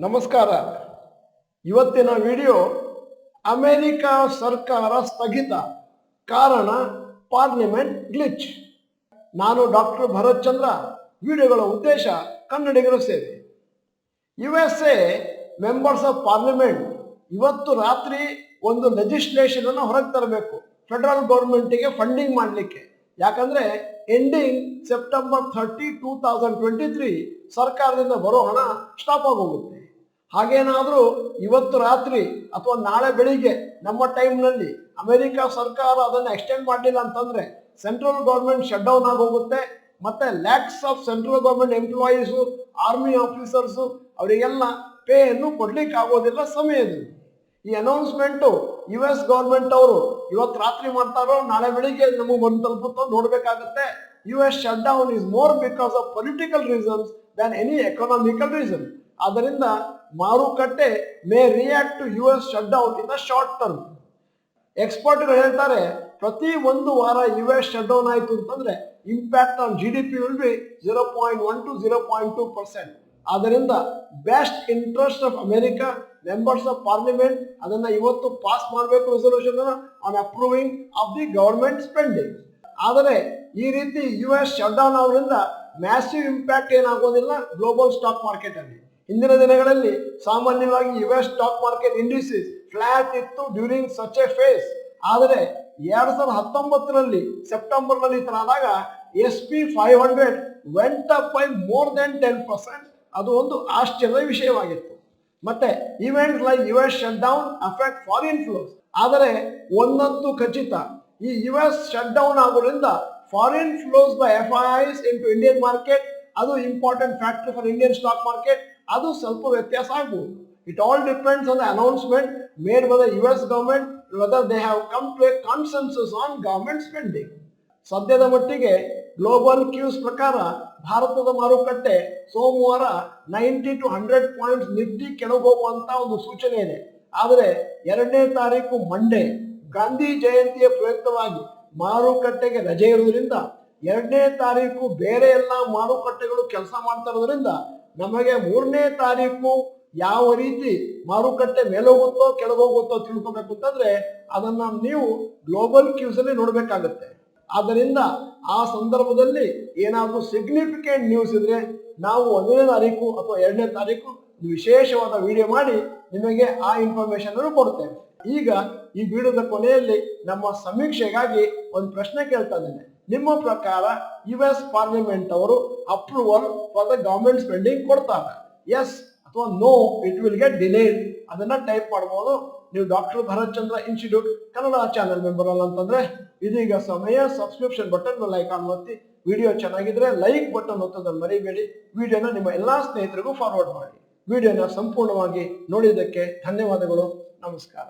ನಮಸ್ಕಾರ. ಇವತ್ತಿನ video America ಸರ್ಕಾರ ಸ್ಥಗಿತ, ಕಾರಣ ಪಾರ್ಲಿಮೆಂಟ್ ಗ್ಲಿಚ್. ನಾನು ಡಾಕ್ಟರ್ ಭರತ್ ಚಂದ್ರ. ವಿಡಿಯೋಗಳ ಉದ್ದೇಶ ಕನ್ನಡಿಗರ ಸೇವೆ. USA ಮೆಂಬರ್ಸ್ ಆಫ್ ಪಾರ್ಲಿಮೆಂಟ್ ಇವತ್ತು ರಾತ್ರಿ ಒಂದು ಲೆಜಿಸ್ಲೇಷನ್ ಅನ್ನು ಹೊರಗೆ ತರಬೇಕು ಫೆಡರಲ್ ಗೌರ್ಮೆಂಟಿಗೆ ಫಂಡಿಂಗ್ ಮಾಡಲಿಕ್ಕೆ. ಯಾಕಂದ್ರೆ ಎಂಡಿಂಗ್ ಸೆಪ್ಟೆಂಬರ್ 30, 2023 ಸರ್ಕಾರದಿಂದ ಬರೋ ಹಣ ಸ್ಟಾಪ್ ಆಗೋಗುತ್ತೆ. ಹಾಗೇನಾದರೂ ಇವತ್ತು ರಾತ್ರಿ ಅಥವಾ ನಾಳೆ ಬೆಳಿಗ್ಗೆ ನಮ್ಮ ಟೈಮ್ನಲ್ಲಿ ಅಮೆರಿಕ ಸರ್ಕಾರ ಅದನ್ನು ಎಕ್ಸ್ಟೆಂಡ್ ಮಾಡಲಿಲ್ಲ ಅಂತಂದ್ರೆ ಸೆಂಟ್ರಲ್ ಗೌರ್ಮೆಂಟ್ ಶಟ್ ಡೌನ್ ಆಗೋಗುತ್ತೆ. ಮತ್ತೆ lakhs of central government employees, army officers ಅವರಿಗೆಲ್ಲ ಪೇ ಅನ್ನು ಕೊಡ್ಲಿಕ್ಕೆ ಆಗೋದಿಲ್ಲ ಸಮಯದಲ್ಲಿ. ಈ ಅನೌನ್ಸ್ಮೆಂಟು US ಗೌರ್ಮೆಂಟ್ ಅವರು ಇವತ್ತು ರಾತ್ರಿ ಮಾಡ್ತಾರೋ ನಾಳೆ ಬೆಳಿಗ್ಗೆ ನಮಗೆ ಬಂದು ತಲುಪುತ್ತೋ ನೋಡ್ಬೇಕಾಗತ್ತೆ. US shut down is more because of political reasons than any economical reason. ಆದ್ದರಿಂದ ಮಾರುಕಟ್ಟೆ may react to US shut down in the short term. ಎಕ್ಸ್ಪರ್ಟ್ಗಳು ಹೇಳ್ತಾರೆ ಪ್ರತಿ ಒಂದು ವಾರ US ಶಟ್ ಡೌನ್ ಆಯಿತು ಅಂತಂದ್ರೆ impact on GDP will be 0.1 to 0.2%. ಆದ್ದರಿಂದ best interest of America members of parliament ಅದನ್ನ ಇವತ್ತು ಪಾಸ್ ಮಾಡಬೇಕು resolution on approving of the government spending. ಆದರೆ ಈ ರೀತಿ US ಶಟ್ ಡೌನ್ ಆಗೋದ್ರಿಂದ ಮ್ಯಾಸಿವ್ ಇಂಪ್ಯಾಕ್ಟ್ ಏನಾಗೋದಿಲ್ಲ ಗ್ಲೋಬಲ್ ಸ್ಟಾಕ್ ಮಾರ್ಕೆಟ್ ಅಲ್ಲಿ. ಹಿಂದಿನ ದಿನಗಳಲ್ಲಿ ಸಾಮಾನ್ಯವಾಗಿ US stock market indices flat ಇತ್ತು ಡ್ಯೂರಿಂಗ್ ಸಚ್ ಎ ಫೇಸ್. ಆದರೆ 2019 ಸೆಪ್ಟೆಂಬರ್ ನಲ್ಲಿ ಆದಾಗ SP 500 went up by more then 10%. ಅದು ಒಂದು ಆಶ್ಚರ್ಯದ ವಿಷಯವಾಗಿತ್ತು. ಮತ್ತೆ events like US shut down affect foreign flows. ಆದರೆ ಒಂದಂತೂ ಖಚಿತ, ಈ US ಶಟ್ ಡೌನ್ ಆಗೋದ್ರಿಂದ foreign flows by FIIs into Indian market, ಅದು important factor for Indian stock market, ಅದು ಸ್ವಲ್ಪ ವ್ಯತ್ಯಾಸ ಆಗ್ಬೋದು. It all depends on the announcement made by the US government whether they have come to a consensus on government spending. ಸದ್ಯದ ಮಟ್ಟಿಗೆ global Qs ಪ್ರಕಾರ ಭಾರತದ ಮಾರುಕಟ್ಟೆ ಸೋಮವಾರ 90 to 100 ಪಾಯಿಂಟ್ಸ್ ನಿಫ್ಟಿ ಕೆಳಗೆ ಹೋಗುವಂತ ಒಂದು ಸೂಚನೆ ಇದೆ. ಆದರೆ 2ನೇ ತಾರೀಕು ಮಂಡೇ ಗಾಂಧಿ ಜಯಂತಿಯ ಪ್ರಯುಕ್ತವಾಗಿ ಮಾರುಕಟ್ಟೆಗೆ ರಜೆ ಇರುವುದರಿಂದ 2ನೇ ತಾರೀಕು ಬೇರೆ ಎಲ್ಲ ಮಾರುಕಟ್ಟೆಗಳು ಕೆಲಸ ಮಾಡ್ತಾ ಇರೋದ್ರಿಂದ ನಮಗೆ 3ನೇ ತಾರೀಕು ಯಾವ ರೀತಿ ಮಾರುಕಟ್ಟೆ ಮೇಲೋಗುತ್ತೋ ಕೆಳಗೋಗುತ್ತೋ ತಿಳ್ಕೊಬೇಕು ಅಂತಂದ್ರೆ ಅದನ್ನ ನೀವು ಗ್ಲೋಬಲ್ ಕ್ಯೂಸ್ ಅಲ್ಲಿ ನೋಡ್ಬೇಕಾಗತ್ತೆ. ಆದ್ದರಿಂದ ಆ ಸಂದರ್ಭದಲ್ಲಿ ಏನಾದರೂ ಸಿಗ್ನಿಫಿಕೆಂಟ್ ನ್ಯೂಸ್ ಇದ್ರೆ ನಾವು 1ನೇ ತಾರೀಕು ಅಥವಾ 2ನೇ ತಾರೀಕು ವಿಶೇಷವಾದ ವಿಡಿಯೋ ಮಾಡಿ ನಿಮಗೆ ಆ ಇನ್ಫಾರ್ಮೇಶನ್ ಅನ್ನು ಕೊಡ್ತೇವೆ. ಈಗ ಈ ವಿಡಿಯೋದ ಕೊನೆಯಲ್ಲಿ ನಮ್ಮ ಸಮೀಕ್ಷೆಗಾಗಿ ಒಂದು ಪ್ರಶ್ನೆ ಕೇಳ್ತಾ ಇದ್ದೇನೆ. ನಿಮ್ಮ ಪ್ರಕಾರ US ಪಾರ್ಲಿಮೆಂಟ್ ಅವರು approval for the government spending ಕೊಡ್ತಾರೆ? ಎಸ್ ಅಥವಾ no it will get delayed. ಅದನ್ನ ಟೈಪ್ ಮಾಡಬಹುದು. ನೀವು doctor Bharat Chandra institute Kannada channel member ಅಲ್ಲ ಅಂತಂದ್ರೆ ಇದೀಗ ಸಮಯ ಸಬ್ಸ್ಕ್ರಿಪ್ಷನ್ ಬಟನ್ ಐಕಾನ್ ಒತ್ತಿ. ವಿಡಿಯೋ ಚೆನ್ನಾಗಿದ್ರೆ ಲೈಕ್ ಬಟನ್ ಒತ್ತೋದನ್ನು ಮರಿಬೇಡಿ. ವಿಡಿಯೋನ ನಿಮ್ಮ ಎಲ್ಲಾ ಸ್ನೇಹಿತರಿಗೂ ಫಾರ್ವರ್ಡ್ ಮಾಡಿ. ವಿಡಿಯೋನ ಸಂಪೂರ್ಣವಾಗಿ ನೋಡಿದ್ದಕ್ಕೆ ಧನ್ಯವಾದಗಳು. ನಮಸ್ಕಾರ.